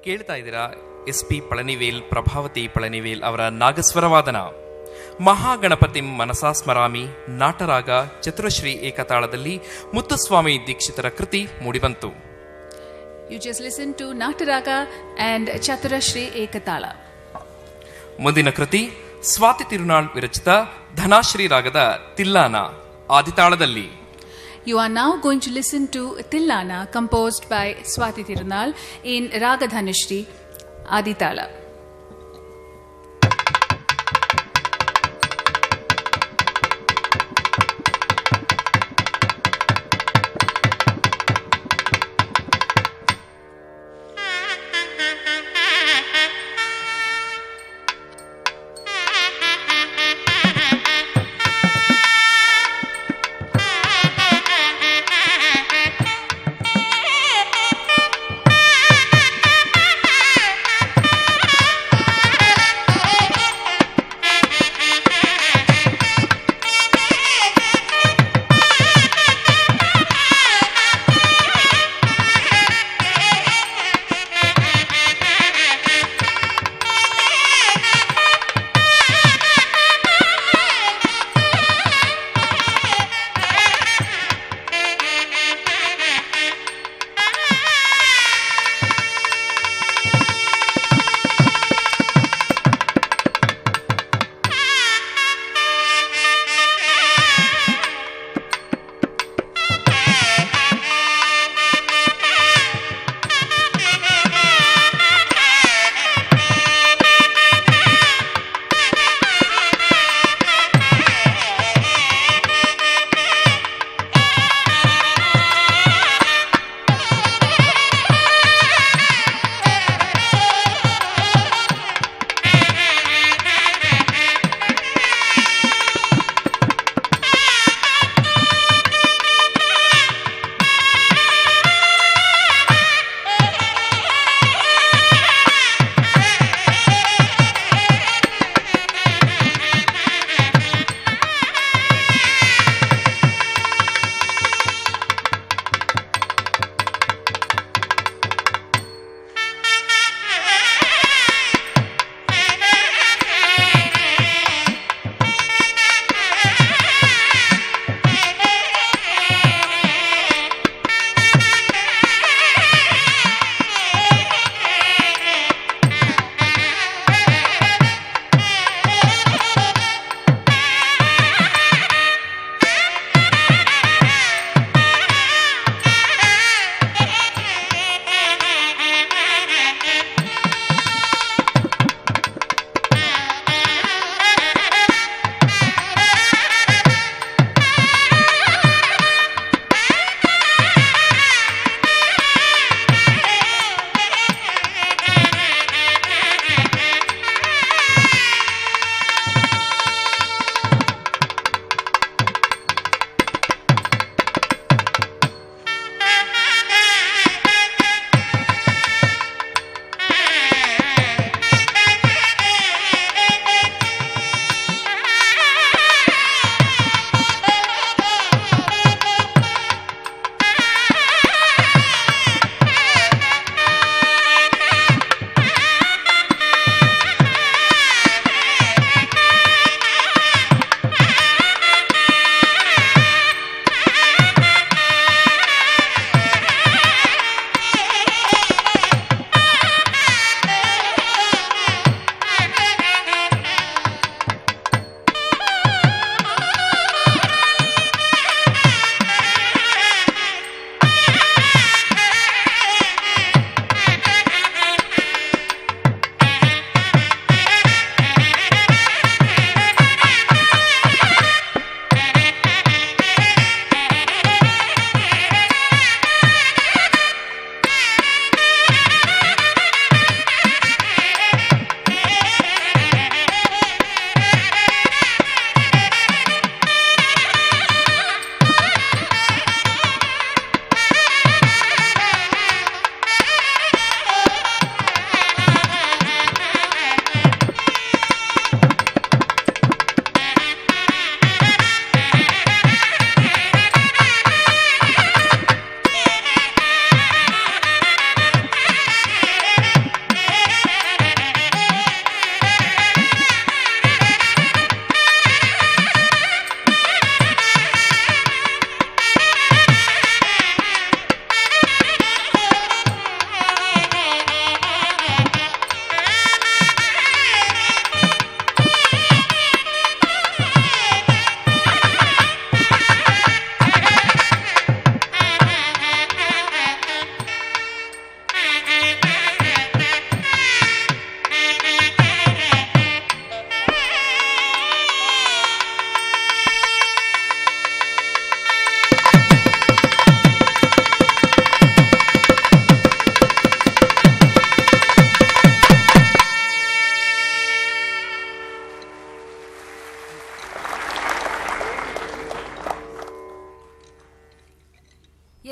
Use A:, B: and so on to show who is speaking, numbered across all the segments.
A: ಕೇಳ್ತಾ ಇದ್ದೀರಾ SP ಪಳನಿವೇಲ್ ಪ್ರಭಾವತಿ ಪಳನಿವೇಲ್ ಅವರ ನಾಗಸ್ವರವಾದನ. ಮಹಾಗಣಪತಿಂ ಮನಸಾ ಸ್ಮರಾಮಿ ನಾಟರಾಗ ಚತುರಶ್ರೀ ಏಕತಾಳದಲ್ಲಿ ಮುತ್ತುಸ್ವಾಮಿ ದೀಕ್ಷಿತರ ಕೃತಿ ಮೂಡಿಬಂತು.
B: You just listen to Nataraga and Chaturashri Ekatala.
A: ಮುಂದಿನ ಕೃತಿ ಸ್ವಾತಿ ತಿರುನಾಳ್ ವಿರಚಿತ ಧನಾಶ್ರೀ ರಾಗದ ತಿಲ್ಲಾನ ಆದಿತಾಳದಲ್ಲಿ.
B: You are now going to listen to Tillana composed by Swati Tirunal in Raga Dhanashri Aditala.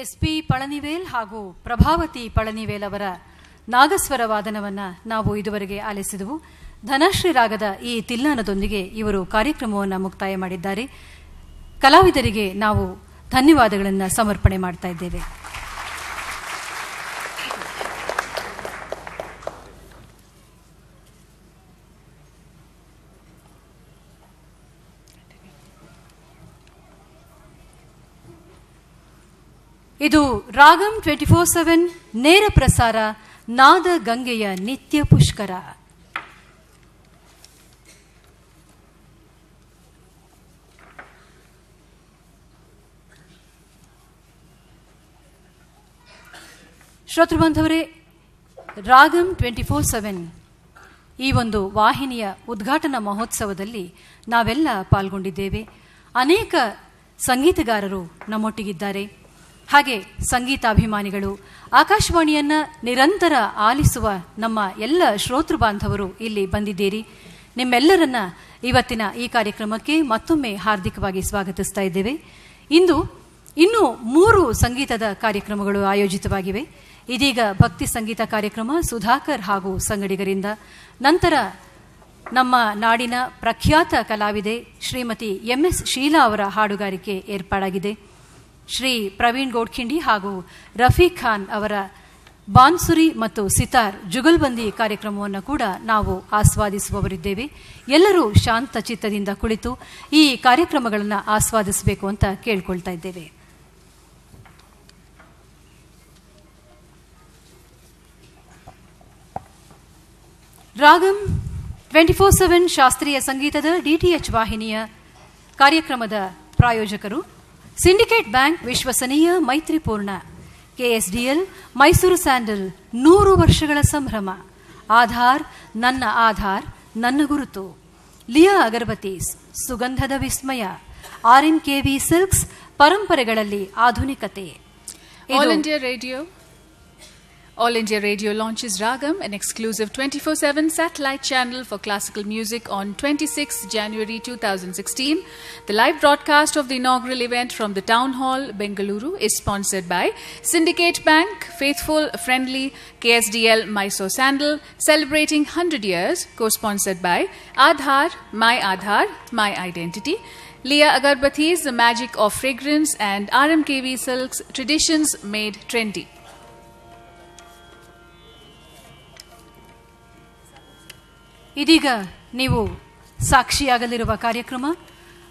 C: SP Palanivel ಹಾಗೂ ಪ್ರಭಾವತಿ ಪಳನಿವೇಲ್ ಅವರ ನಾಗಸ್ವರ ವಾದನವನ್ನು ನಾವು ಇದುವರೆಗೆ ಆಲಿಸಿದೆವು. ಧನಶ್ರೀ ರಾಗದ ಈ ತಿಲ್ಲಾನದೊಂದಿಗೆ ಇವರು ಕಾರ್ಯಕ್ರಮವನ್ನು ಮುಕ್ತಾಯ ಮಾಡಿದ್ದಾರೆ. ಕಲಾವಿದರಿಗೆ ನಾವು ಧನ್ಯವಾದಗಳನ್ನು ಸಮರ್ಪಣೆ ಮಾಡ್ತಾ ಇದ್ದೇವೆ. ಇದು ರಾಗಂ 24/7 ನೇರ ಪ್ರಸಾರ ನಾದ ಗಂಗೆಯ ನಿತ್ಯ ಪುಷ್ಕರ. ಶ್ರೋತೃಬಂಧವರೇ, ರಾಗಂ 24/7 ಈ ಒಂದು ವಾಹಿನಿಯ ಉದ್ಘಾಟನಾ ಮಹೋತ್ಸವದಲ್ಲಿ ನಾವೆಲ್ಲ ಪಾಲ್ಗೊಂಡಿದ್ದೇವೆ. ಅನೇಕ ಸಂಗೀತಗಾರರು ನಮ್ಮೊಟ್ಟಿಗಿದ್ದಾರೆ. ಹಾಗೆ ಸಂಗೀತಾಭಿಮಾನಿಗಳು, ಆಕಾಶವಾಣಿಯನ್ನು ನಿರಂತರ ಆಲಿಸುವ ನಮ್ಮ ಎಲ್ಲ ಶ್ರೋತೃ ಬಾಂಧವರು ಇಲ್ಲಿ ಬಂದಿದ್ದೀರಿ. ನಿಮ್ಮೆಲ್ಲರನ್ನ ಇವತ್ತಿನ ಈ ಕಾರ್ಯಕ್ರಮಕ್ಕೆ ಮತ್ತೊಮ್ಮೆ ಹಾರ್ದಿಕವಾಗಿ ಸ್ವಾಗತಿಸ್ತಾ ಇದ್ದೇವೆ. ಇಂದು ಇನ್ನೂ 3 ಸಂಗೀತದ ಕಾರ್ಯಕ್ರಮಗಳು ಆಯೋಜಿತವಾಗಿವೆ. ಇದೀಗ ಭಕ್ತಿ ಸಂಗೀತ ಕಾರ್ಯಕ್ರಮ ಸುಧಾಕರ್ ಹಾಗೂ ಸಂಗಡಿಗರಿಂದ, ನಂತರ ನಮ್ಮ ನಾಡಿನ ಪ್ರಖ್ಯಾತ ಕಲಾವಿದೆ ಶ್ರೀಮತಿ MS ಶೀಲಾ ಅವರ ಹಾಡುಗಾರಿಕೆ ಏರ್ಪಾಡಾಗಿದೆ. ಶ್ರೀ ಪ್ರವೀಣ್ ಗೋಡ್ಖಿಂಡಿ ಹಾಗೂ ರಫೀಕ್ ಖಾನ್ ಅವರ ಬಾನ್ಸುರಿ ಮತ್ತು ಸಿತಾರ್ ಜುಗಲ್ಬಂದಿ ಕಾರ್ಯಕ್ರಮವನ್ನು ಕೂಡ ನಾವು ಆಸ್ವಾದಿಸುವವರಿದ್ದೇವೆ. ಎಲ್ಲರೂ ಶಾಂತ ಚಿತ್ತದಿಂದ ಕುಳಿತು ಈ ಕಾರ್ಯಕ್ರಮಗಳನ್ನು ಆಸ್ವಾದಿಸಬೇಕು ಅಂತ ಕೇಳ್ಕೊಳ್ತಾ ಇದ್ದೇವೆ. ರಾಗಂ 24/7 ಶಾಸ್ತ್ರೀಯ ಸಂಗೀತದ DTH ವಾಹಿನಿಯ ಕಾರ್ಯಕ್ರಮದ ಪ್ರಾಯೋಜಕರು ಸಿಂಡಿಕೇಟ್ ಬ್ಯಾಂಕ್, ವಿಶ್ವಸನೀಯ, ಮೈತ್ರಿಪೂರ್ಣ. KSDL, ಮೈಸೂರು ಸ್ಯಾಂಡಲ್ 100 ವರ್ಷಗಳ ಸಂಭ್ರಮ. ಆಧಾರ್, ನನ್ನ ಆಧಾರ್, ನನ್ನ ಗುರುತು. ಲಿಯಾ ಅಗರ್ಬತೀಸ್, ಸುಗಂಧದ ವಿಸ್ಮಯ. RMKV ಸಿಲ್ಕ್ಸ್, ಪರಂಪರೆಗಳಲ್ಲಿ ಆಧುನಿಕತೆ.
B: All India Radio launches Ragam, an exclusive 24/7 satellite channel for classical music on 26 January 2016. The live broadcast of the inaugural event from the Town Hall, Bengaluru, is sponsored by Syndicate Bank, Faithful, Friendly, KSDL, Mysore Sandal, celebrating 100 years, co-sponsored by Aadhaar, My Identity, Leah Agarbathi's The Magic of Fragrance, and RMKV Silks, Traditions Made Trendy.
C: ಇದೀಗ ನೀವು ಸಾಕ್ಷಿಯಾಗಲಿರುವ ಕಾರ್ಯಕ್ರಮ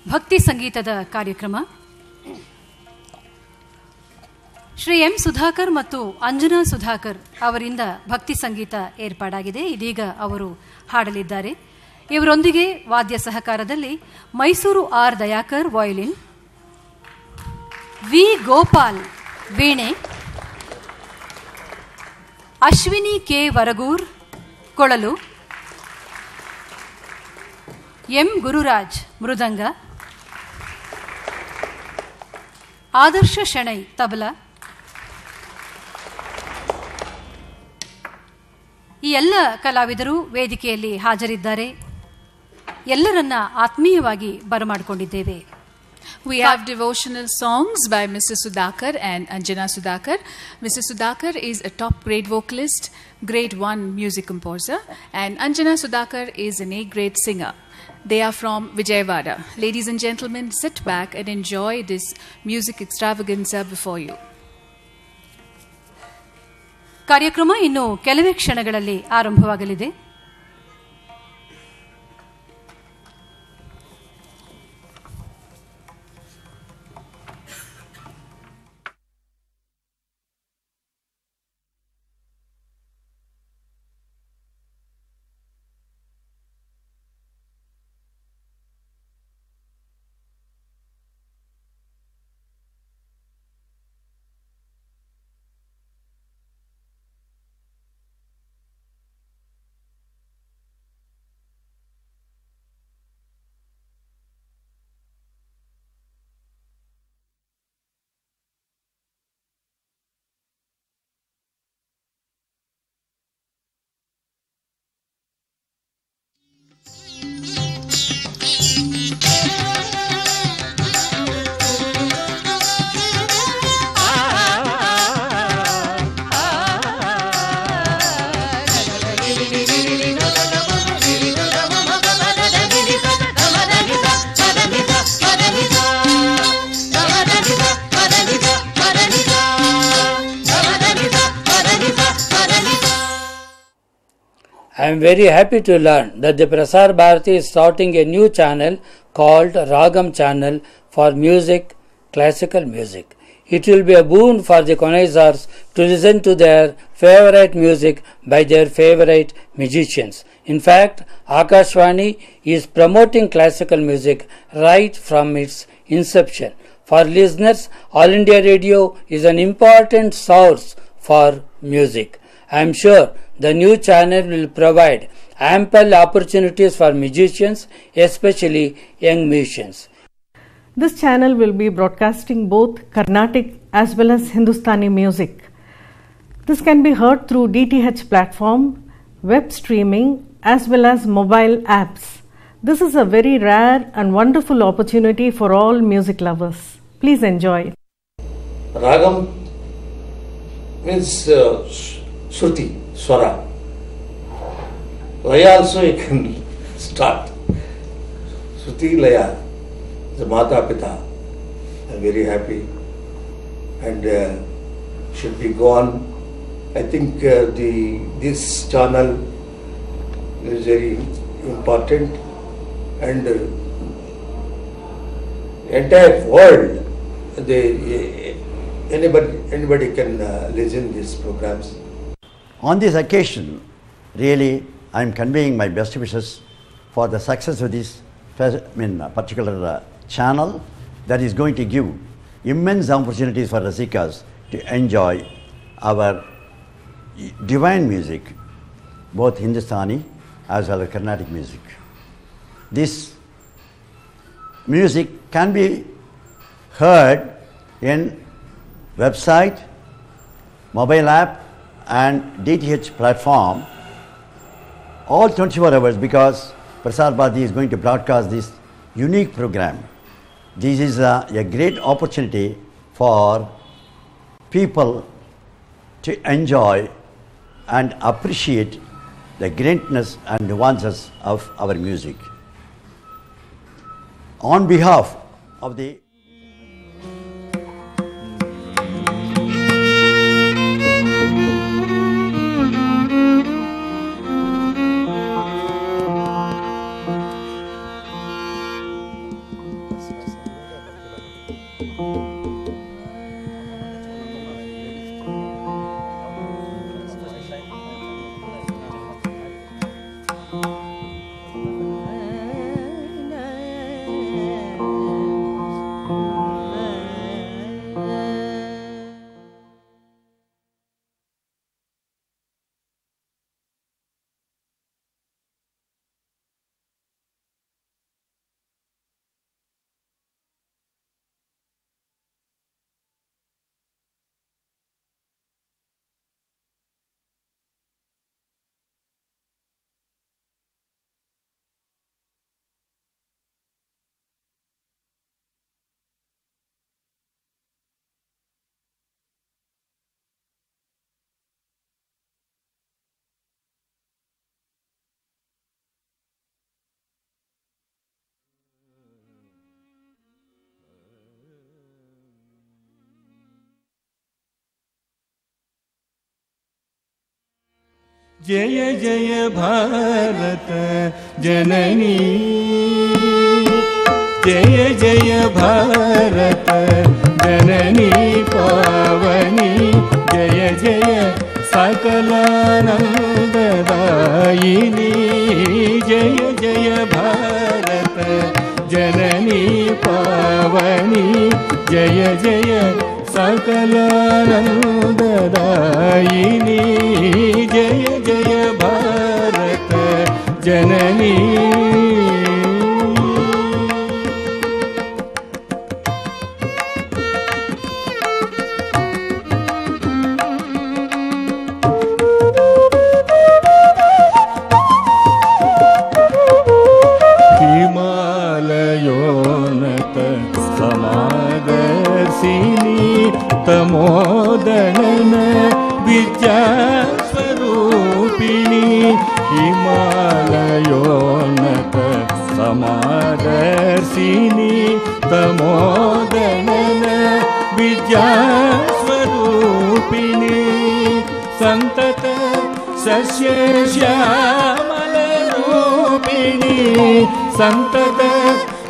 C: ಭಕ್ತಿ ಸಂಗೀತದ ಕಾರ್ಯಕ್ರಮ. Shri M Sudhakar ಮತ್ತು ಅಂಜನಾ ಸುಧಾಕರ್ ಅವರಿಂದ ಭಕ್ತಿ ಸಂಗೀತ ಏರ್ಪಾಡಾಗಿದೆ. ಇದೀಗ ಅವರು ಹಾಡಲಿದ್ದಾರೆ. ಇವರೊಂದಿಗೆ ವಾದ್ಯ ಸಹಕಾರದಲ್ಲಿ Mysuru R Dayakar violin, V Gopal ವೀಣೆ, ಅಶ್ವಿನಿ K ವರಗೂರ್ ಕೊಳಲು, M ಗುರುರಾಜ್ ಮೃದಂಗ, ಆದರ್ಶ ಶೆಣೈ ತಬಲ. ಈ ಎಲ್ಲ ಕಲಾವಿದರು ವೇದಿಕೆಯಲ್ಲಿ ಹಾಜರಿದ್ದಾರೆ. ಎಲ್ಲರನ್ನ ಆತ್ಮೀಯವಾಗಿ ಬರಮಾಡಿಕೊಂಡಿದ್ದೇವೆ.
B: We have devotional songs by Mr. Sudhakar and Anjana Sudhakar. Mr. Sudhakar is a top grade vocalist, grade 1 music composer, and Anjana Sudhakar is an A-grade singer. They are from Vijayawada. Ladies and gentlemen, sit back and enjoy this music extravaganza before you.
C: ಕಾರ್ಯಕ್ರಮ ಇನ್ನು ಕೆಲವೇ ಕ್ಷಣಗಳಲ್ಲಿ ಆರಂಭವಾಗಲಿದೆ.
D: I am very happy to learn that the Prasar Bharati is starting a new channel called Ragam Channel for music, classical music. It will be a boon for the connoisseurs to listen to their favorite music by their favorite musicians. In fact, Akashvani is promoting classical music right from its inception. For listeners, All India Radio is an important source for music. I am sure the new channel will provide ample opportunities for musicians, especially young musicians.
E: This channel will be broadcasting both Carnatic as well as Hindustani music. This can be heard through DTH platform, web streaming as well as mobile apps. This is a very rare and wonderful opportunity for all music lovers. Please enjoy.
F: Ragam means Shruti, Swara. Laya also you can start. Shruti, Laya. The Mata Pita. I am very happy and should be gone. I think this channel is very important and entire world anybody can listen these programs.
G: On this occasion, really, I am conveying my best wishes for the success of this particular channel that is going to give immense opportunities for Rasikas to enjoy our divine music, both Hindustani as well as Carnatic music. This music can be heard in website, mobile app and DTH platform all 24 hours because Prasar Bharati is going to broadcast this unique program. This is a great opportunity for people to enjoy and appreciate the greatness and nuances of our music. On behalf of the
H: जय जय भारत जननी जय जय भारत जननी पावनी जय जय सकलानंददायिनी जय जय भारत जननी पावनी जय जय सकलानंददायिनी जय जय भारत जननी हिमालयोन्नत समादर्शिनी तमोदनन विद्यास्वरूपिणी हिमालयोन्नत समादर्शिनी तमोदनन विद्यास्वरूपिणी संतत ಸಸ್ಯ ಶ್ಯಾಮಲ ರೂಪಿಣಿ ಸಂತತ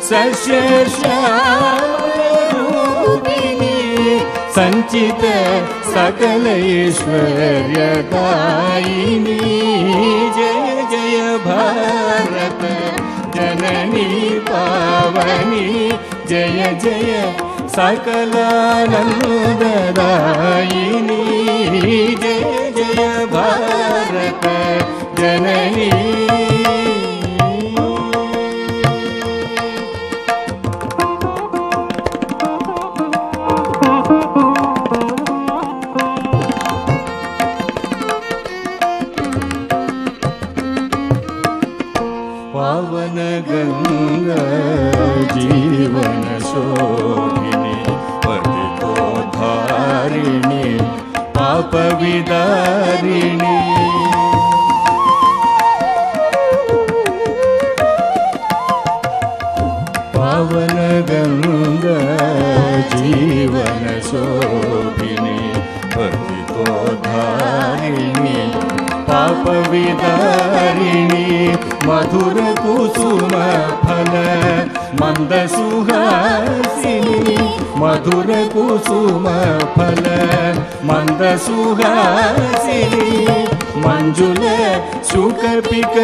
H: ಸಸ್ಯ ಶ್ಯಾಮಲ ರೂಪಿಣಿ ಸಂಚಿತ ಸಕಲ ಐಶ್ವರ್ಯದಾಯಿನಿ ಜಯ ಜಯ ಭಾರತ ಜನನಿ ಪಾವನಿ ಜಯ ಜಯ ಸಕಲಾನಂದದಾಯಿನಿ ಜಯ ಜಯ ಭಾರತ ಜನನಿ ಪಾವನ ಗಂಗಾ ಜೀವನ ಶೋಭಿನಿ ಪತಿತೋದ್ಧಾರಿಣಿ ಪಾಪ ವಿದಾರಿಣಿ ಪಾವನ ಗಂಗಾ ಜೀವನ ಶೋಭಿನಿ ಪತಿತೋದ್ಧಾರಿಣಿ ಪಾಪ ವಿದಾರಿಣಿ ಮಧುರ ಕುಸುಮ ಫಲ ಮಂದ ಸುಹಾಸಿನಿ ಮಧುರ ಕುಸುಮ ಫಲ ಮಂದ ಸುಹಾಸಿನಿ ಮಂಜುಳ ಸುಕಪಿಕ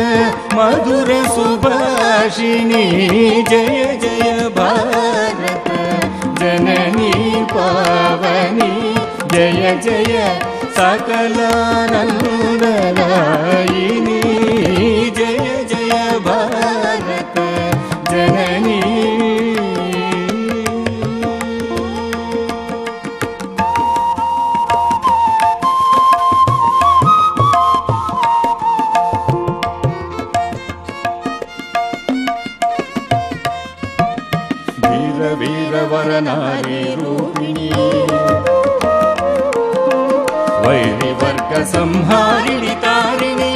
H: ಮಧುರ ಸುಭಾಷಿಣಿ ಜಯ ಜಯ ಭಾರತ ಜನನಿ ಪಾವನಿ ಜಯ ಜಯ ಸಕಲಾನಂದದಾಯಿನಿ ಜಯ ಜಯ ಭಾರತ ಜನನಿ ವೀರ ವೀರ ವರನಾರಿ ರೂಪಿಣಿ ವೈರಿ ವರ್ಗ ಸಂಹಾರಿಣಿ ತಾರಿಣಿ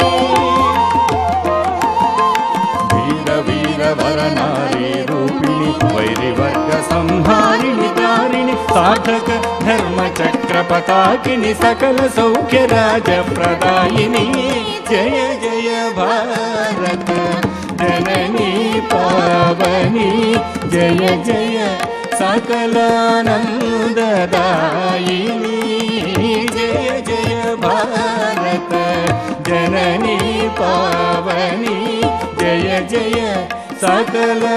H: ವೀರ ವೀರ ವರನಾರಿ ರೂಪಿಣಿ ವೈರಿ ವರ್ಗ ಸಂಹಾರಿಣಿ ತಾರಿಣಿ ಸಾಧಕ ಧರ್ಮ ಚಕ್ರ ಪತಾಕಿನಿ ಸಕಲ ಸೌಖ್ಯ ರಾಜ ಪ್ರದಾಯಿನಿ ಜಯ ಜಯ ಭಾರತ ಜನನಿ ಪಾವನಿ ಜಯ ಜಯ ಸಕಲಾನಂದದಾಯಿನಿ ಜಯ ಜಯ ಭಾರತ ಜನನಿ ಪಾವನಿ ಜಯ ಜಯ ಸಕಲಾನಂದದಾಯಿನಿ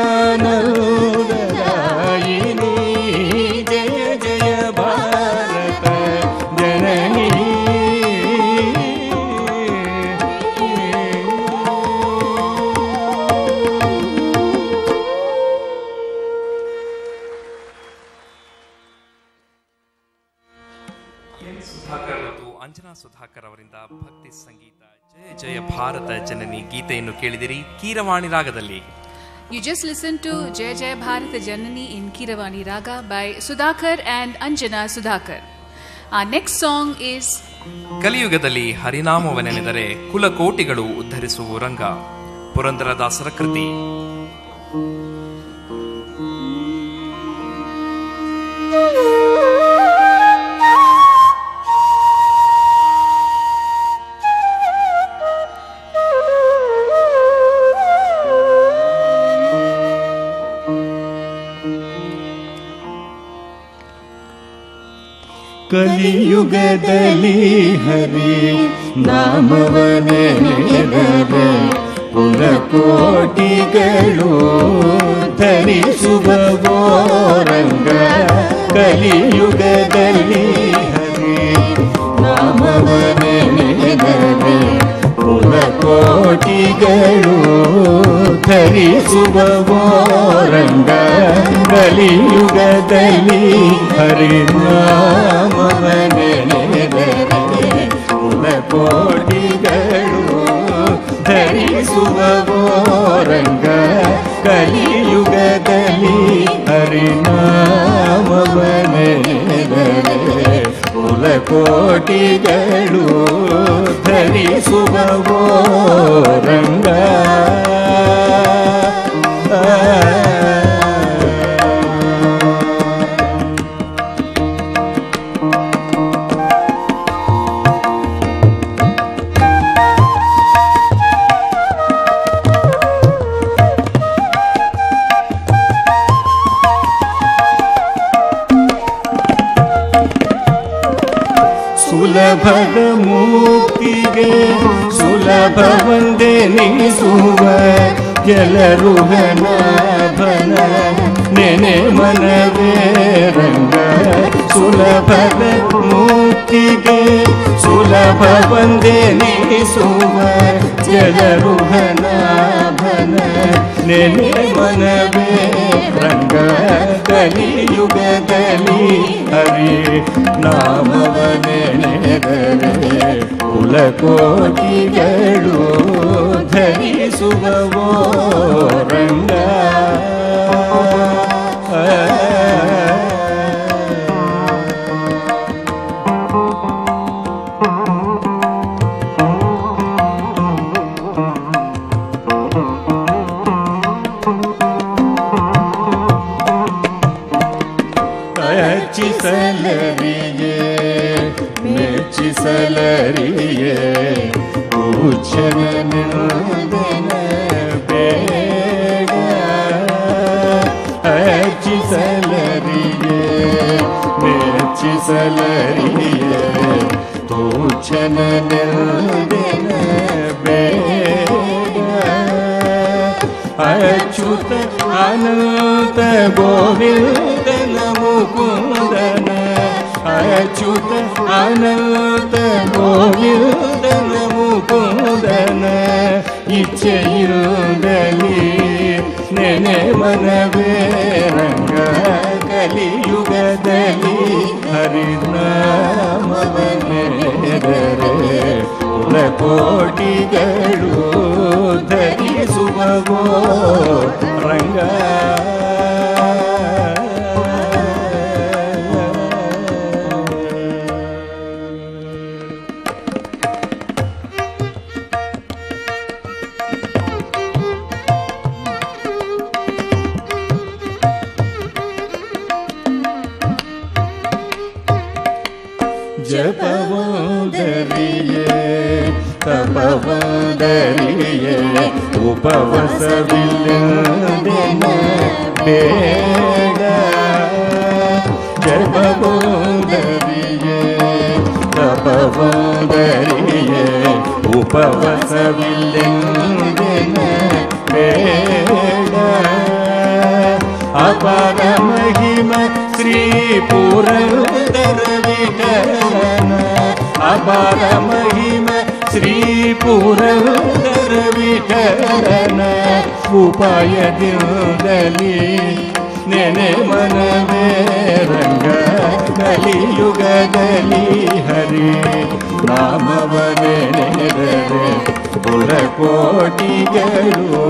H: ಜಯ ಜಯ ಭಾರತ ಜನನಿ
A: ಸುಧಾಕರ್ ಮತ್ತು ಅಂಜನಾ ಸುಧಾಕರ್ ಅವರಿಂದ ಭಕ್ತಿ ಸಂಗೀತ ಜಯ ಜಯ ಭಾರತ ಜನನಿ ಗೀತೆಯನ್ನು ಕೇಳಿದಿರಿ ಕೀರವಾಣಿ ರಾಗದಲ್ಲಿ.
B: You just listened to Jai Jai Bharata Janani in Keeravani Raga by Sudhakar and Anjana Sudhakar. Our next song is
A: ಕಲಿಯುಗದಲ್ಲಿ ಹರಿನಾಮವನೆನೆದರೆ ಕುಲಕೋಟಿಗಳು ಉದ್ಧರಿಸುವ ರಂಗ ಪುರಂದರದಾಸರ ಕೃತಿ.
H: ಕಲಿಯುಗದಲ್ಲಿ ಹರಿ ನಾಮವನೆನೆದರೆ ಕುಲಕೋಟಿಗಳು ಧರಿಸುವವೋ ರಂಗ ಕಲಿಯುಗದಲ್ಲಿ ಹರಿ ನಾಮವನೆನೆದರೆ ಕುಲಕೋಟಿಗಳು ಧರಿಸುವವೋ ರಂಗ ಕಲಿಯುಗದಲ್ಲಿ ಹರಿನಾಮವನೆನೆದರೆ ಕುಲಕೋಟಿಗಳು ಧರಿಸುವವೋ ರಂಗ ಕಲಿಯುಗದಲ್ಲಿ ಹರಿನಾಮವನೆನೆದರೆ ಕುಲಕೋಟಿಗಳು ಧರಿಸುವವೋ ರಂಗ ಸುಲಭದ ಮುಕ್ತಿಗೆ ಸುಲಭವಂದೆನಿಸುವ ಎಲ್ಲರೂ ಘನಾಭನ ನೆನೆ ಮನವೇ ರಂಗ. ಸುಲಭದ ಮುಕ್ತಿಗೆ ಸುಲಭವಂದೆನಿಸುವ ಎಲ್ಲರೂ ಘನಾಭನ ನೆನೆ ಮನವೇ ರಂಗ. ಕಲಿಯುಗದಲ್ಲಿ ಹರಿ ನಾಮವನೆನೆದರೆ ಕುಲಕೋಟಿಗಳು ಧರಿಸುವವೋ ರಂಗ. ಮೆಚ್ಚಿಸಲರಿಯೇ ಪೂಜ್ಯನ ನಿಂದನ ಬೇಡ. ಅರ್ಚಿಸಲರಿಯೇ ಮೆಚ್ಚಿಸಲರಿಯೇ ಪೂಜ್ಯನ ನಿಂದನ ಬೇಡ. ಅಚ್ಯುತ ಅನಂತ ಗೋವಿಂದನ ಮುಕುಂದನ ಅಚ್ಯುತ ಅನಂತ ಗೋವಿಂದನ ಮುಕುಂದನ ಇಚ್ಛೆಯುಂದಲಿ ನೆನೆ ಮನವೇ ರಂಗ. ಕಲಿಯುಗದಲ್ಲಿ ಹರಿನಾಮವನೆದರೆ ಕುಲಕೋಟಿಗಳು ಧರಿಸುವವೋ ರಂಗ. ಜಪವಂದರಿಯೇ ತಪವಂದರಿಯೇ ಉಪವಸವಿಲ್ಲದೆನ ಬೇಡ. ಜಪವಂದರಿಯೇ ತಪವಂದರಿಯೇ ಉಪವಸವಿಲ್ಲದೆನ ಬೇಡ. ಅಪಾರ ಮಹಿಮ ಶ್ರೀ ಪುರಂದರ ವಿಠಲನ ಅಪಾರ ಮಹಿಮ ಶ್ರೀ ಪುರಂದರ ವಿಠಲನ ಉಪಾಯದಿಂದಲಿ ನೆನೆ ಮನವೇ ರಂಗ. ಕಲಿಯುಗದಲ್ಲಿ ಹರಿ ನಾಮವನೆನೆದರೆ ಕುಲಕೋಟಿಗಳು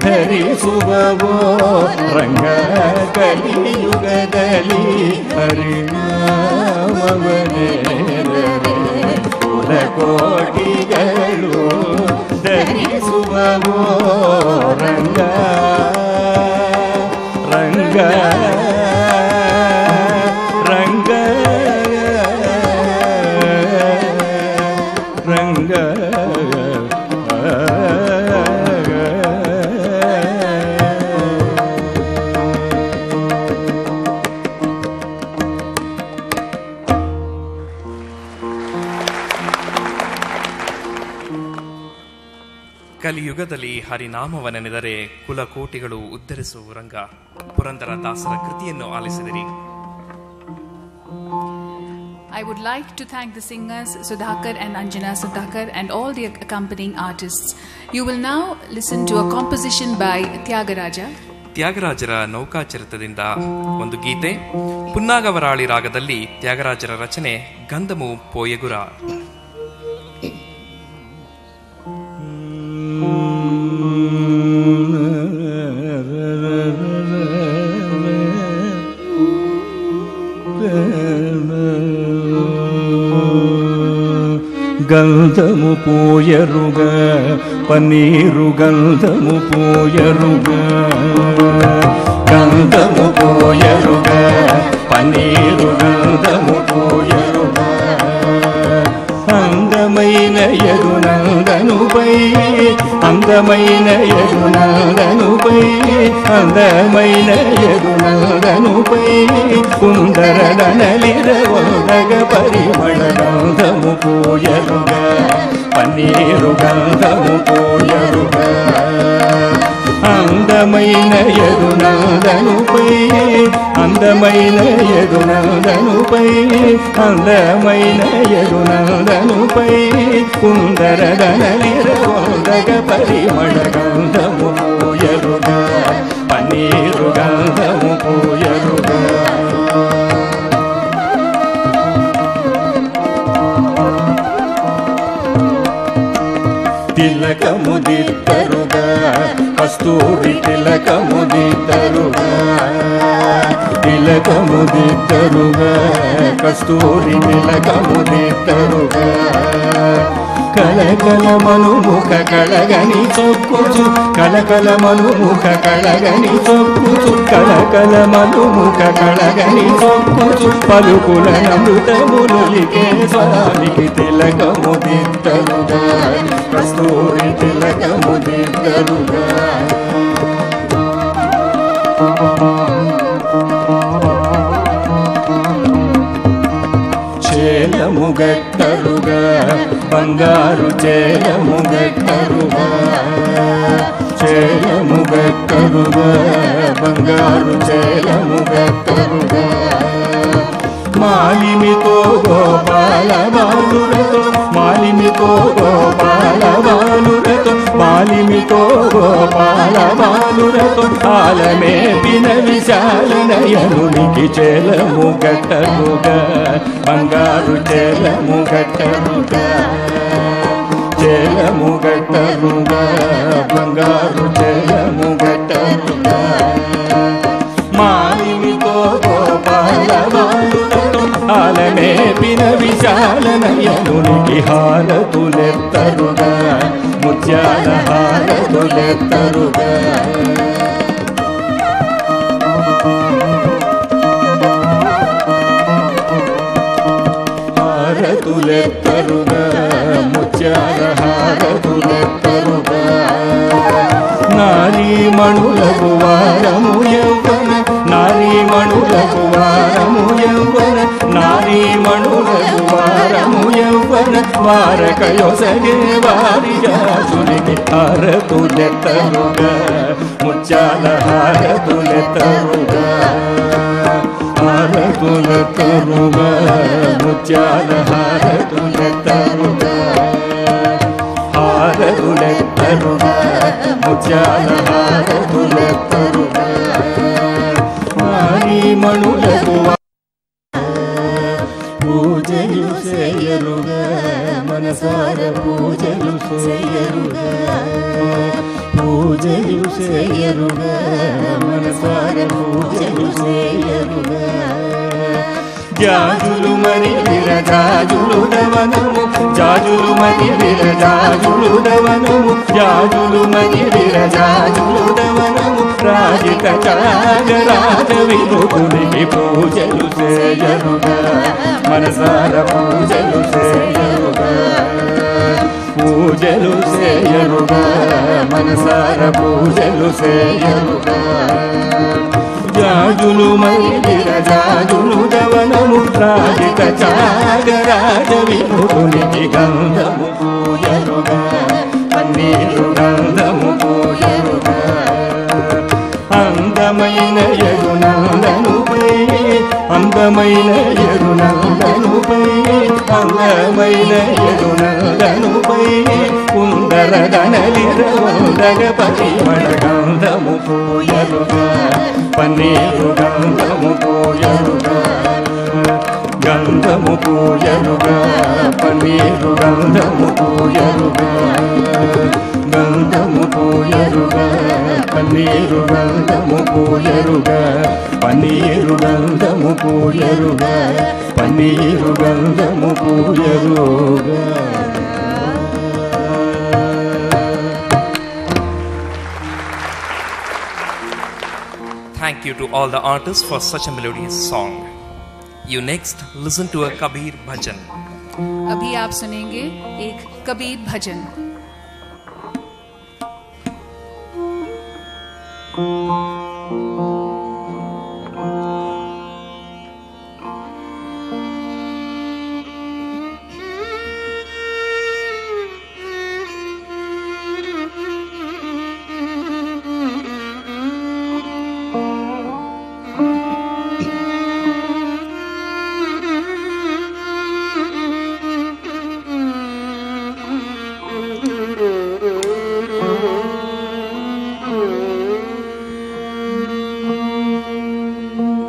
H: ಧರಿಸುವವೋ ರಂಗ. ಕಲಿಯುಗದಲ್ಲಿ ಹರಿನಾಮವನೆನೆದರೆ ಕುಲಕೋಟಿಗಳು ಧರಿಸುವವೋ ರಂಗ. ರಂಗ ರಂಗ ರಂಗ.
A: ಕಲಿಯುಗದಲ್ಲಿ ಹರಿನಾಮವನೆನೆದರೆ ಕುಲಕೋಟಿಗಳು ಉದ್ಧರಿಸುವ ರಂಗ. ಪುರಂದರ ದಾಸರ ಕೃತಿಯನ್ನು ಆಲಿಸಿದಿರಿ.
B: I would like to thank the singers Sudhakar and Anjana Sudhakar and all the accompanying artists. You will now listen to a composition by Tyagaraja.
A: ತ್ಯಾಗರಾಜರ ನೌಕಾಚರಿತದಿಂದ ಒಂದು ಗೀತೆ. ಪುನ್ನಾಗವರಾಳಿ ರಾಗದಲ್ಲಿ ತ್ಯಾಗರಾಜರ ರಚನೆ ಗಂಧಮು ಪೋಯಗುರ.
H: గంధము పోయరుగ పన్నీరు గంధము పోయరుగ. గంధము పోయరుగ పన్నీరు గంధము పోయరుగ. అందమైన యదునందనుపై అందమైన యదునందనుపై అందమైన అందమైన ఎదునందనుపై కుందరద నలిరవొందగ పరిమళ గంధము పూయరుగా పన్నీరు గంధము పూయరుగా అందమైన ఎదునందనుపై అందమైన ఎదునందనుపై అందమైన ఎదునందనుపై కుందరద నలిరవొందగ పరిమళ గంధము పూయరుగా పన్నీరు గంధము పూయరుగా తిలకముదిద్దరుగా కస్తూరి తిలకముదిద్దరుగా తిలకముదిద్దరుగా కస్తూరి తిలకముదిద్దరుగా కలకలమను ముఖ కళగని చొక్కుచు కలకలమను ముఖ కళగని చొక్కుచు కలకలమను ముఖ కళగని చొక్కుచు పలుకుల నమృతములొలికే స్వామికి తిలకముదిద్దరుగా కస్తూరి తిలకముదిద్దరుగా చేలముగట్టరుగా బంగారు చేలముగట్టరుగా చేలముగట్టరుగా బంగారు చేలముగట్టరుగా మాలిమితో గోపాల బాలురతో మాలిమితో గోపాల బాలురతో మాలిమితో గోపాల బాలురతో కాలమే పిన విశాల నయనునికి చేలముగట్టరుగా బంగారు చేలముగట్టరుగా చేలముగట్టరుగా బంగారు చేలముగట్టరుగా మాలిమితో గోపాల బాలురతో కాలమే పిన విశాల నయనునికి హారతులెత్తరుగా ముత్యాల హారతులెత్తరుగా హారతులెత్తరుగా ముత్యాల హారతులెత్తరుగా నారీమణులకు వారము యౌవన నారీమణులకు వారము యౌవన నారీమణులకు వారము యౌవన వారకయొసగే వారి జాజునికి హారతులెత్తరుగా ముత్యాల హారతులెత్తరుగా హారతులెత్తరుగా ముత్యాల హారతులెత్తరుగా హారతులెత్తరుగా ముత్యాల హారతులెత్తరుగా నారీమణులకు పూజలు చేయరుగా మనసార పూజలు చేయరుగా పూజలు చేయరుగా మనసార పూజలు చేయరుగా జాజులు మరి విరజాజులు దవనము జాజులు మరి విరజాజులు దవనము జాజులు మరి విరజాజులు దవనము రాజిత త్యాగరాజ వినుకునికి పూజలు చేయరుగా మనసార పూజలు చేయరుగా పూజలు చేయరుగా మనసార పూజలు చేయరుగా జాజులు మరి విరజాజులు దవనము రాజిత త్యాగరాజ వినుకునికి గంధము పూజరుగా పన్నీరు గంధము పూజరుగా అందమైన ఎరునందనుపై అందమైన ఎరునందనుపై అందమైన ఎరునందనుపై కుందరద నలిరవొందగ పరిమళ గంధము పూయరుగా పన్నీరు గంధము పూయరుగా గంధము పూయరుగా పన్నీరు గంధము పూయరుగా గంధము పూయరుగా పన్నీరు గంధము పూయరుగా పన్నీరు గంధము పూయరుగా పన్నీరు గంధము పూయరుగా
A: Thank you to all the artists for such a melodious song. You next listen to a Kabir bhajan.
B: अभी आप सुनेंगे एक कबीर भजन।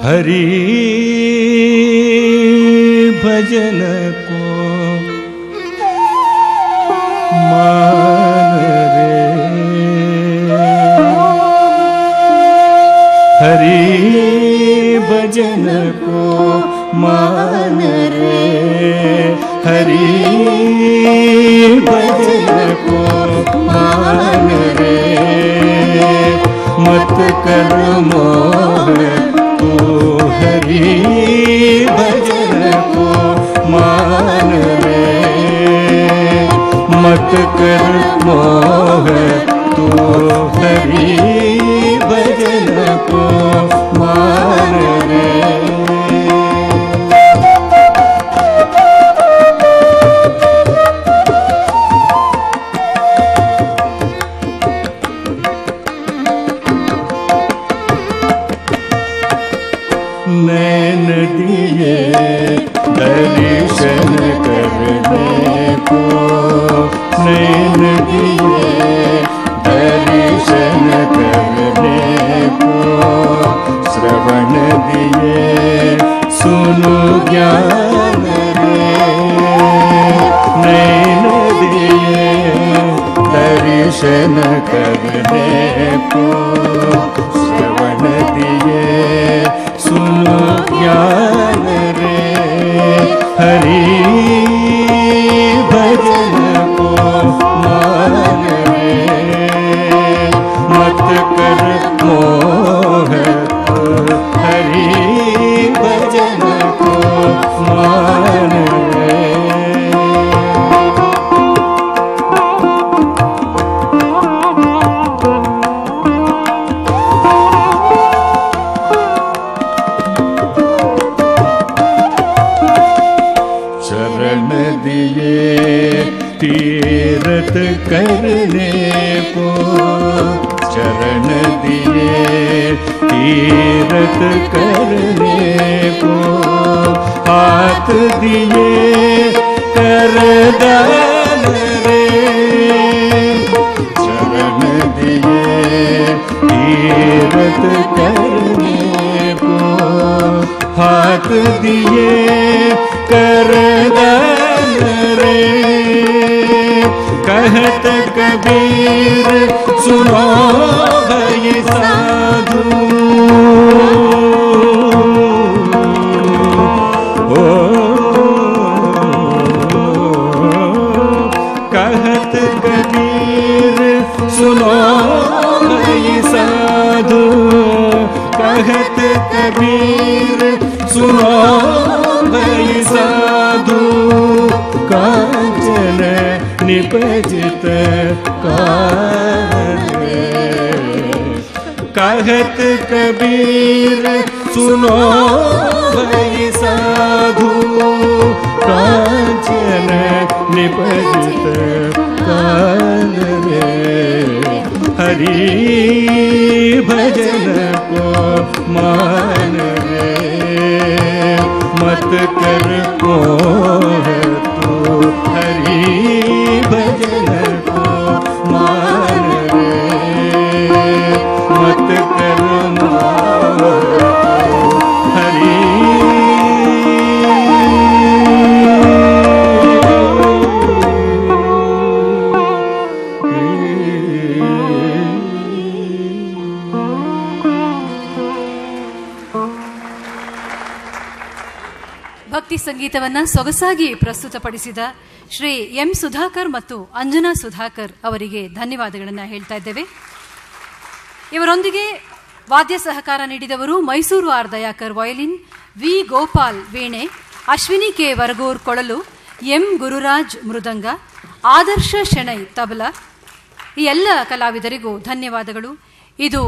H: हरि भजन को मान रे, हरि भजन को मान रे, हरि भजन को मान रे, मत कर मोह तू हरि भजन को मान रे, मत कर मोह तू हरि भजन को मान रे। नैन दिए दर्शन करने को, नैन दिए दर्शन करने को, श्रवण दिए सुनु ज्ञान रे, नैन दिए दर्शन करने को, श्रवण दिए सुनो ज्ञान रे, हरि भजन को मान रे, मत कर मोह हरि भजन को मान रे। तीरथ करने को, चरण दिए तीरथ करने को, हाथ दिए करदान रे, चरण दिए तीरथ करने को, हाथ दिए करदान रे, कहत कबीर सुनो भई साधु, कहत कबीर सुनो भई साधु, कहत कबीर सुनो भई साधु, कांचन निपजित कार, कहत कबीर सुनो भई साधु, कांचन निपजित कार रे, हरि भजन को मान रे, मत कर मोह तू हरि भजन को मान रे, मत कर मोह हरि।
C: ಭಕ್ತಿ ಸಂಗೀತವನ್ನ ಸೊಗಸಾಗಿ ಪ್ರಸ್ತುತಪಡಿಸಿದ ಶ್ರೀ ಎಂ ಸುಧಾಕರ್ ಮತ್ತು ಅಂಜನಾ ಸುಧಾಕರ್ ಅವರಿಗೆ ಧನ್ಯವಾದಗಳನ್ನು ಹೇಳ್ತಾ ಇದ್ದೇವೆ. ಇವರೊಂದಿಗೆ ವಾದ್ಯ ಸಹಕಾರ ನೀಡಿದವರು Mysuru R Dayakar violin, V Gopal ವೀಣೆ, ಅಶ್ವಿನಿ ಕೆ ವರಗೂರ್ ಕೊಳಲು, ಎಂ ಗುರುರಾಜ್ ಮೃದಂಗ, ಆದರ್ಶ ಶೆಣೈ ತಬಲಾ. ಈ ಎಲ್ಲ ಕಲಾವಿದರಿಗೂ ಧನ್ಯವಾದಗಳು. ಇದು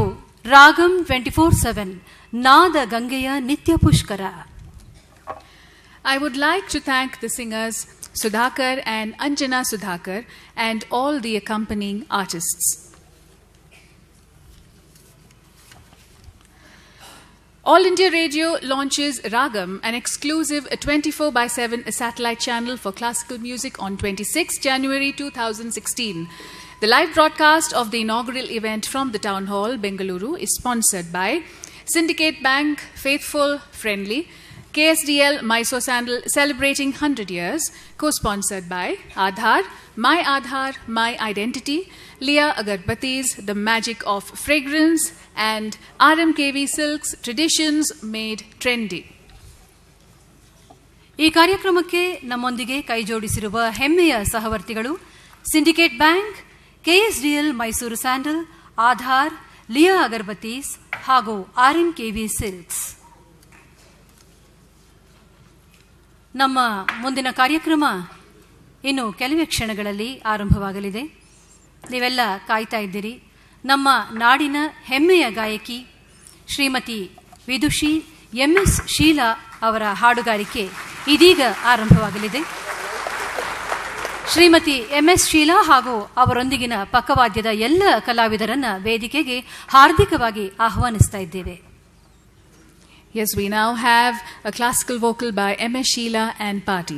C: ರಾಗಂ 24/7 ನಾದ ಗಂಗೆಯ ನಿತ್ಯ Pushkara.
B: I would like to thank the singers Sudhakar and Anjana Sudhakar and all the accompanying artists. All India Radio launches Ragam, an exclusive 24/7 satellite channel for classical music on 26 January 2016. The live broadcast of the inaugural event from the Town Hall, Bengaluru, is sponsored by Syndicate Bank, Faithful, Friendly, KSDL Mysore Sandal celebrating 100 years, co-sponsored by Aadhaar, My Identity, Leah Agarbattis, The Magic of Fragrance, and RMKV Silks, Traditions Made Trendy.
C: ಈ ಕಾರ್ಯಕ್ರಮಕ್ಕೆ ನಮ್ಮೊಂದಿಗೆ ಕೈಜೋಡಿಸಿರುವ ಹೆಮ್ಮೆಯ ಸಹವರ್ತಿಗಳು Syndicate Bank, KSDL Mysuru sandal, Aadhaar, Liya agarbattis ಹಾಗೂ RMKV silks. ನಮ್ಮ ಮುಂದಿನ ಕಾರ್ಯಕ್ರಮ ಇನ್ನು ಕೆಲವೇ ಕ್ಷಣಗಳಲ್ಲಿ ಆರಂಭವಾಗಲಿದೆ. ನೀವೆಲ್ಲ ಕಾಯ್ತಾ ಇದ್ದೀರಿ. ನಮ್ಮ ನಾಡಿನ ಹೆಮ್ಮೆಯ ಗಾಯಕಿ ಶ್ರೀಮತಿ ವಿದುಷಿ MS ಶೀಲಾ ಅವರ ಹಾಡುಗಾರಿಕೆ ಇದೀಗ ಆರಂಭವಾಗಲಿದೆ. ಶ್ರೀಮತಿ MS ಶೀಲಾ ಹಾಗೂ ಅವರೊಂದಿಗಿನ ಪಕ್ಕವಾದ್ಯದ ಎಲ್ಲ ಕಲಾವಿದರನ್ನ ವೇದಿಕೆಗೆ ಹಾರ್ದಿಕವಾಗಿ ಆಹ್ವಾನಿಸ್ತಾ ಇದ್ದೇವೆ.
B: Yes, we now have a classical vocal by MS Sheila and Party.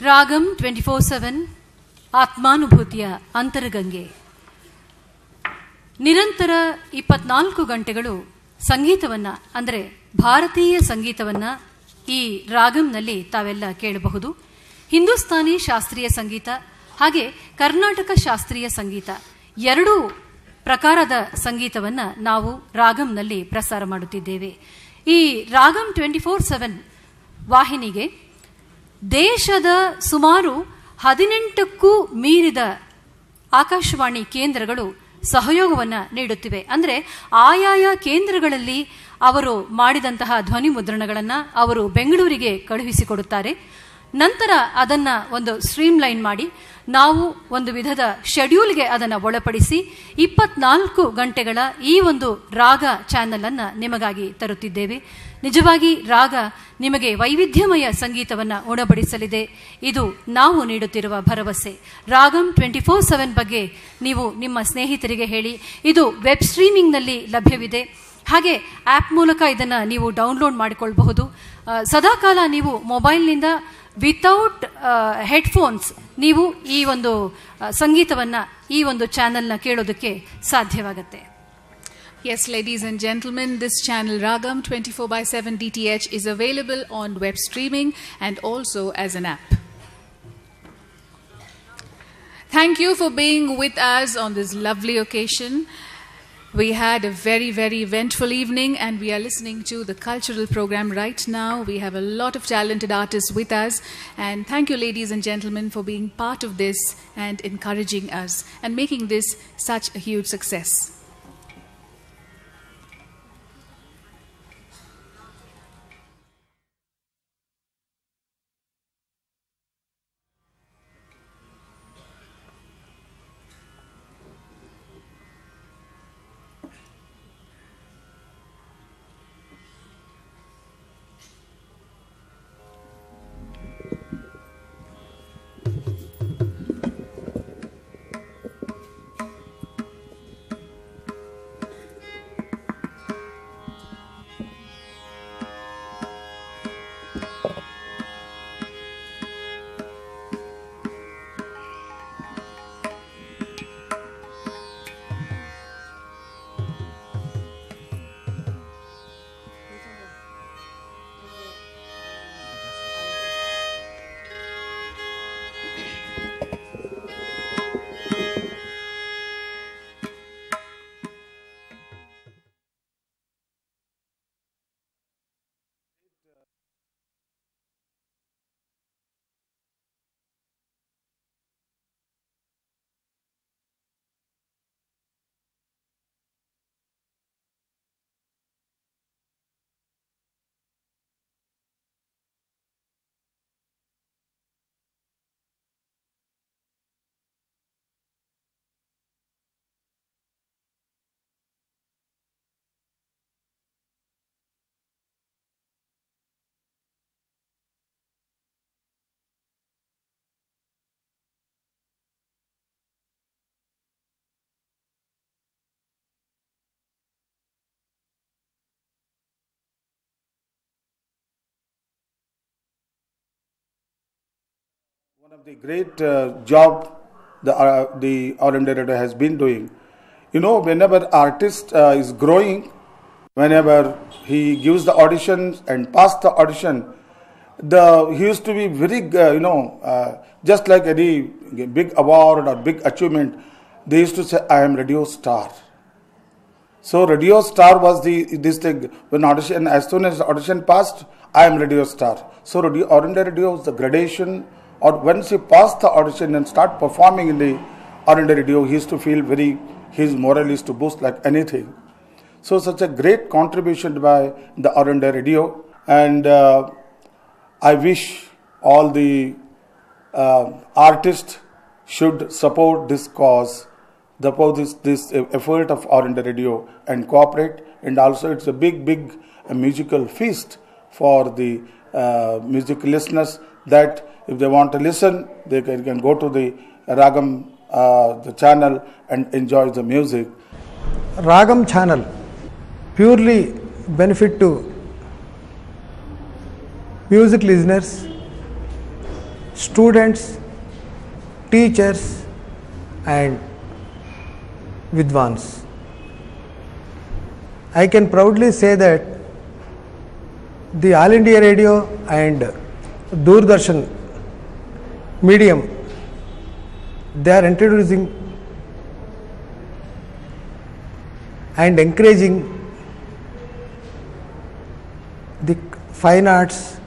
C: Ragam 24/7 ಆತ್ಮಾನುಭೂತಿಯ Antaragange. ನಿರಂತರ 24 ಗಂಟೆಗಳು ಸಂಗೀತವನ್ನ ಅಂದರೆ ಭಾರತೀಯ ಸಂಗೀತವನ್ನ ಈ ರಾಗಂನಲ್ಲಿ ತಾವೆಲ್ಲ ಕೇಳಬಹುದು. ಹಿಂದೂಸ್ತಾನಿ ಶಾಸ್ತ್ರೀಯ ಸಂಗೀತ ಹಾಗೆ ಕರ್ನಾಟಕ ಶಾಸ್ತ್ರೀಯ ಸಂಗೀತ ಎರಡೂ ಪ್ರಕಾರದ ಸಂಗೀತವನ್ನು ನಾವು ರಾಗಂನಲ್ಲಿ ಪ್ರಸಾರ ಮಾಡುತ್ತಿದ್ದೇವೆ. ಈ ರಾಗಂ 24/7 ವಾಹಿನಿಗೆ ದೇಶದ ಸುಮಾರು 18ಕ್ಕೂ ಮೀರಿದ ಆಕಾಶವಾಣಿ ಕೇಂದ್ರಗಳು ಸಹಯೋಗವನ್ನು ನೀಡುತ್ತಿವೆ. ಅಂದರೆ ಆಯಾಯ ಕೇಂದ್ರಗಳಲ್ಲಿ ಅವರು ಮಾಡಿದಂತಹ ಧ್ವನಿ ಮುದ್ರಣಗಳನ್ನು ಅವರು ಬೆಂಗಳೂರಿಗೆ ಕಳುಹಿಸಿಕೊಡುತ್ತಾರೆ. ನಂತರ ಅದನ್ನು ಒಂದು ಸ್ಟ್ರೀಮ್ಲೈನ್ ಮಾಡಿ ನಾವು ಒಂದು ವಿಧದ ಶೆಡ್ಯೂಲ್ಗೆ ಅದನ್ನು ಒಳಪಡಿಸಿ 24 ಗಂಟೆಗಳ ಈ ಒಂದು ರಾಗ ಚಾನೆಲ್ ಅನ್ನು ನಿಮಗಾಗಿ ತರುತ್ತಿದ್ದೇವೆ. ನಿಜವಾಗಿ ರಾಗ ನಿಮಗೆ ವೈವಿಧ್ಯಮಯ ಸಂಗೀತವನ್ನು ಉಣಬಡಿಸಲಿದೆ. ಇದು ನಾವು ನೀಡುತ್ತಿರುವ ಭರವಸೆ. ರಾಗಂ 24/7 ಬಗ್ಗೆ ನೀವು ನಿಮ್ಮ ಸ್ನೇಹಿತರಿಗೆ ಹೇಳಿ. ಇದು ವೆಬ್ ಸ್ಟ್ರೀಮಿಂಗ್ನಲ್ಲಿ ಲಭ್ಯವಿದೆ. ಹಾಗೆ ಆ್ಯಪ್ ಮೂಲಕ ಇದನ್ನು ನೀವು ಡೌನ್ಲೋಡ್ ಮಾಡಿಕೊಳ್ಳಬಹುದು. ಸದಾಕಾಲ ನೀವು ಮೊಬೈಲ್ನಿಂದ ವಿತೌಟ್ ಹೆಡ್ಫೋನ್ಸ್ ನೀವು ಈ ಒಂದು ಸಂಗೀತವನ್ನು ಈ ಒಂದು ಚಾನೆಲ್ನ ಕೇಳೋದಕ್ಕೆ ಸಾಧ್ಯವಾಗುತ್ತೆ.
B: Yes, ladies and gentlemen, this channel Ragam 24/7 DTH is available on web streaming and also as an app. Thank you for being with us on this lovely occasion. We had a very, very eventful evening and we are listening to the cultural program right now. We have a lot of talented artists with us, and thank you, ladies and gentlemen, for being part of this and encouraging us and making this such a huge success.
I: One of the great job the All India Radio has been doing. You know, whenever artist is growing, whenever he gives the auditions and pass the audition, he used to be very, just like any big award or big achievement, they used to say, I am radio star. So radio star was this thing, when audition, as soon as the audition passed, I am radio star. So All India Radio is the gradation, or once he passed the audition and start performing in the All India Radio, he used to feel his morale is to boost like anything. So such a great contribution by the All India Radio, and I wish all the artists should support this cause, this effort of All India Radio and cooperate. And also it's a big musical feast for the music listeners, that if they want to listen, they can go to the Ragam the channel and enjoy the music.
J: Ragam channel purely benefit to music listeners, students, teachers and Vidwans. I can proudly say that the All India Radio and Doordarshan medium, they are introducing and encouraging the fine arts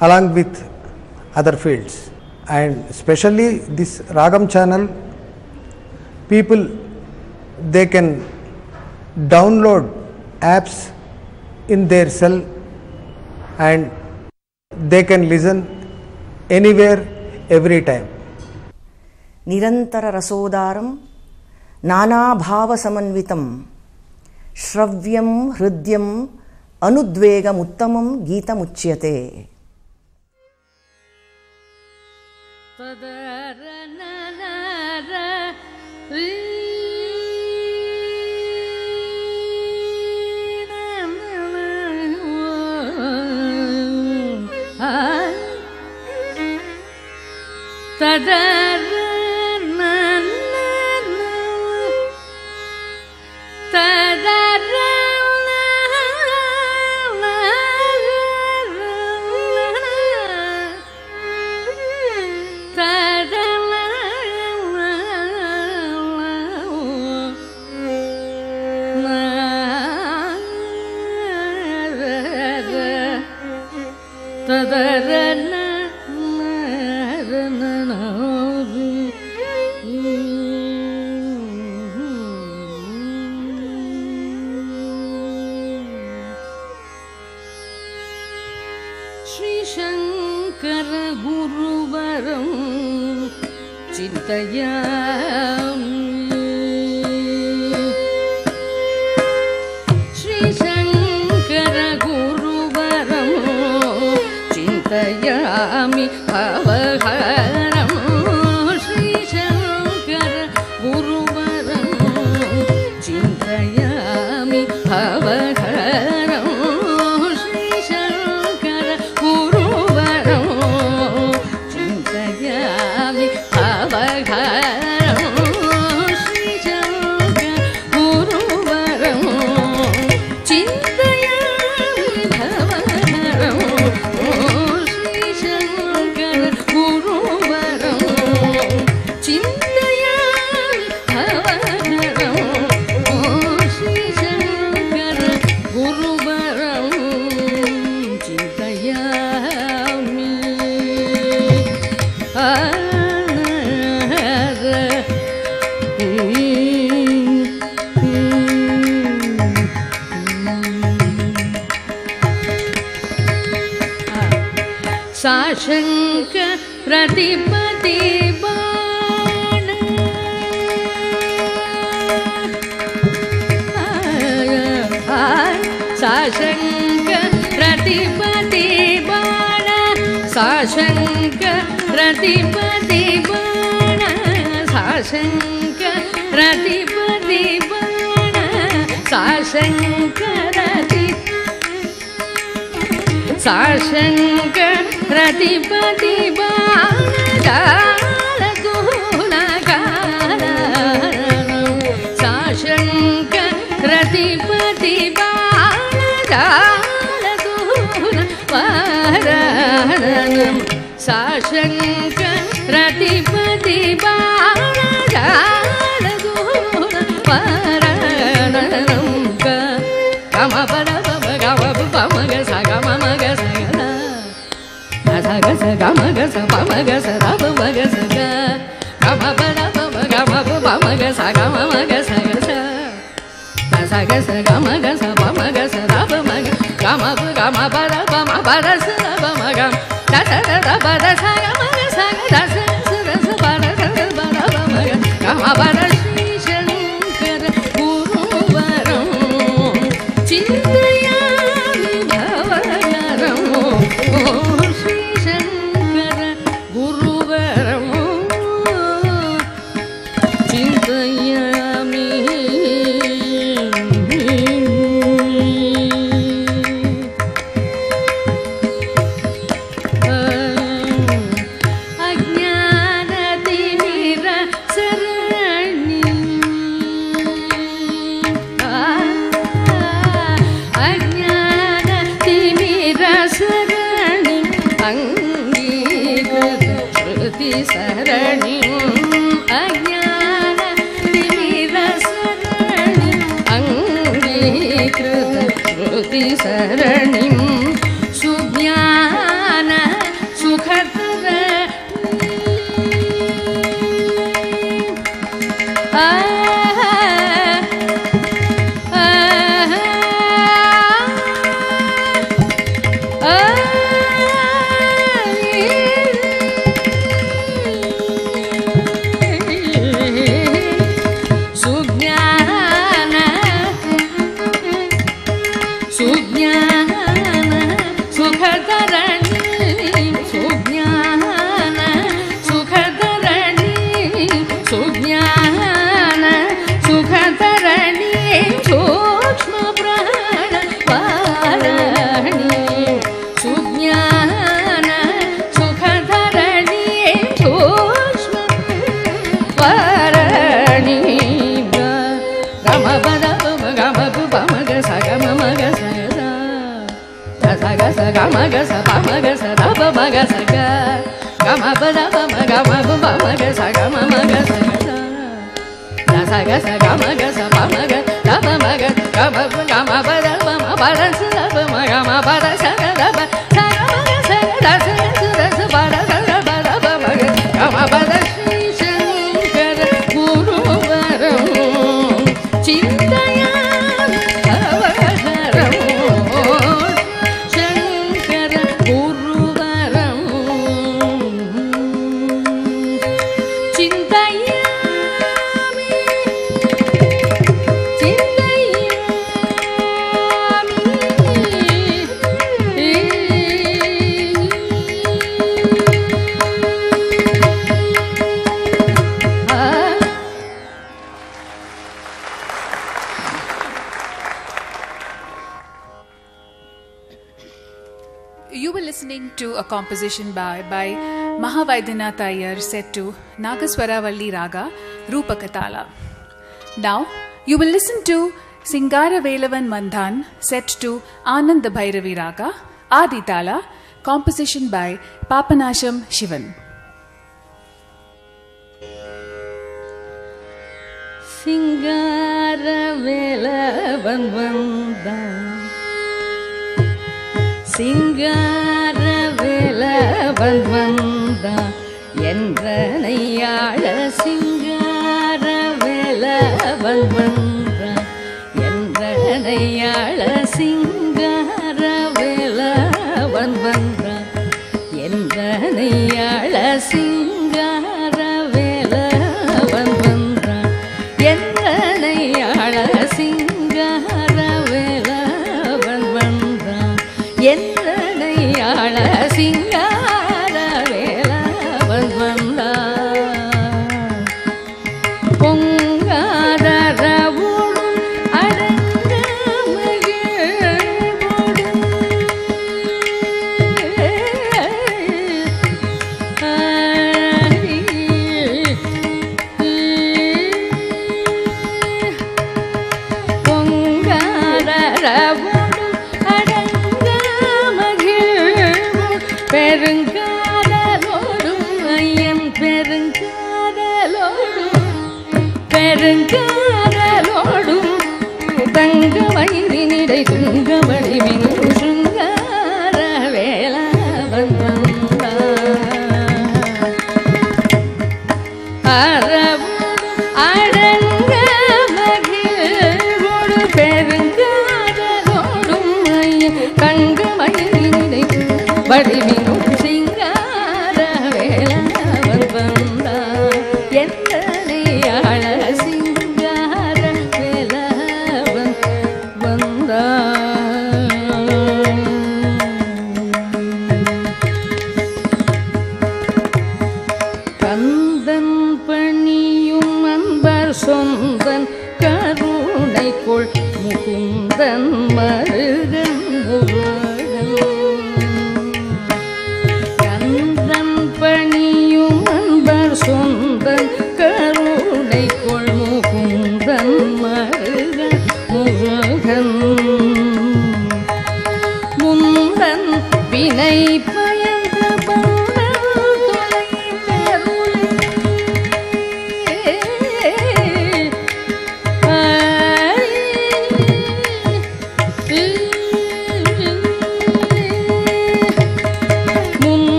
J: along with other fields, and especially this Ragam channel, people, they can download apps in their cell and they can listen anywhere, every time.
K: Nirantara rasodaram nana bhava samanvitam shravyam hridyam anudvegam uttamam geetam uchyate.
L: ಸಾಶಂಕ ರತಿಪತಿ ಬಾಲ ಗುಣಗಾನ ಸಾಶಂಕ ರತಿಪತಿ ಬಾಲ ಗುಣಗಾನ ಸಾಶಂಕ ರತಿಪತಿ ಬಾಲ ಗುಣಗಾನ ಗಮ ಪದ ಗಮ ಪಮಗ ಸ ಗಮ ಮಗ ಸ ಗ ಸ ಗಮ ಗ ಸ ಪಮಗ ಸ ರ ಮಗ ಸ ಗ ಗಮ ಪದ ಗಮ ಪಮಗ ಸ ಗಮ ಮಗ ಸ ಗ ಸ ಗ ಸ ಗಮ ಗ ಸ ಪಮಗ ಸ ರ ಮಗ ಗಮ ಪದ ಸ ರ ಮಗ ದ ಸ ದ ಪದ ಸ ಗಮ ಗ ಸ ಗ ದ ಸ ರ ಸ ಪದ ಸ ಪದ ಮಗ ಗಮ ಪದ ಶ್ರೀ ಶಂಕರ ಗುರುವರಂ ಚಿಂತಯಾಮಿ ಭವನರಂ ಶ್ರೀ ಶಂಕರ ಗುರುವರಂ ಚಿಂತಯಾಮಿ ಅಜ್ಞಾನತಿಮಿರ ಸರಣಿ ಅಜ್ಞಾನತಿಮಿರ ಸರಣಿ ಅಂಗೀಕೃತ ಶ್ರುತಿ ಸರಣಿ ಅಜ್ಞಾನತಿಮಿರ ಸರಣಿ ಅಂಗೀಕೃತ ಶ್ರುತಿ ಸರಣಿ ಸುಜ್ಞಾನ ಸುಖತರ ಸುಜ್ಞಾನ ಸುಜ್ಞಾನ ಸುಖಧರಣಿ ಸುಜ್ಞಾನ ಸುಖಧರಣಿ ಸುಜ್ಞಾನ ಸುಖಧರಣಿ ಸೂಕ್ಷ್ಮ ಪ್ರಾಣ ವಾರಣಿ ಸುಜ್ಞಾನ ಸುಖಧರಣಿ ಸೂಕ್ಷ್ಮ ವಾರಣಿ ಗಮ ಪದ ಗಮ ಪಮಗ ಸ ಗಮ ಮಗ ಸ ಗ ಸ ಗಮ ಗ ಸ ಪಮಗ ಸ ರ ಮಗ ಸ ಗ ಗಮ ಪದ ಗಮ ಪಮಗ ಸ ಗಮ ಮಗ ಸ ಗ ಸ ಗಮ ಗ ಸ ಪಮಗ ರ ಮಗ ಗಮ ಗಮ ಪದ ಪದ ಸ ಗಮ ಪದ ಸ ಗ ಸ ಗಮ ಗ ಸ ದ ಸ ಸ ಪದ ಸ ಪದ ಮಗ ಗಮ ಪದ Shri Shankara ಗುರುವರಂ ಚಿಂತಯಾಮಿ ಭವನರಂ Shankara ಗುರುವರಂ ಚಿಂತಯಾಮಿ
B: You were listening to a composition by Mahavaidyanath Iyer set to Nagaswaravalli Raga Rupakatala. Now, you will listen to Singara Velavan Mandhan set to Ananda Bhairavi Raga Aditala, composition by Papanasham Shivan.
L: Singara Velavan Mandhan சிங்கார வேலவன் வந்தா என்றனையாள சிங்கார வேலவன் வந்தா என்றனையாள சிங்கார வேலவன் வந்தா என்றனையாள சிங்கார வேலவன் வந்தா என்றனையாள சிங்கார வேலவன் வந்தா என்றனையாள சிங்கார வேலவன் வந்தா பொங்காரவுடும் அடங்க மகிழ்வோடும்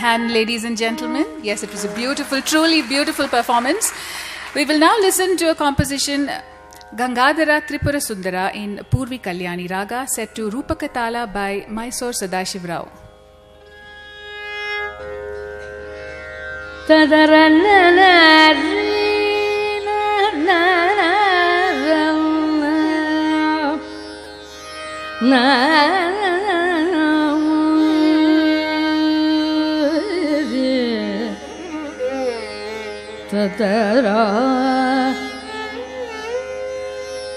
B: hand, ladies and gentlemen. Yes, it was a beautiful, truly beautiful performance. We will now listen to a composition, Gangadhara Tripura Sundara, in Purvi Kalyani Raga, set to Rupakatala by Mysore Sadashiv Rao.
L: Tadara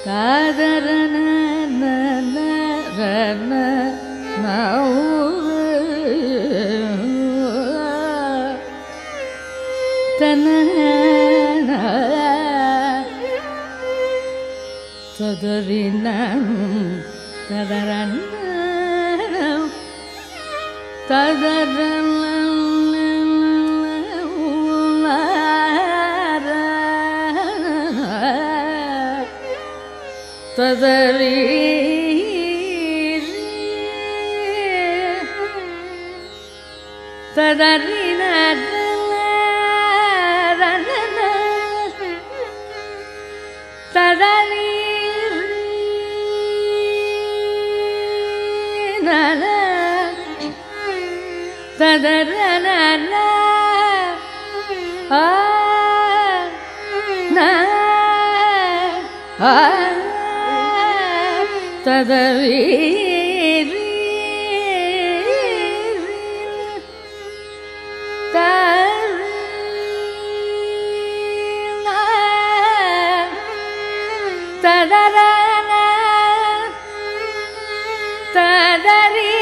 L: Kadarana na na na na tanana tadarina tadarana tadarana tadari tadarina tadari tadarana tadaviri tadarana tadari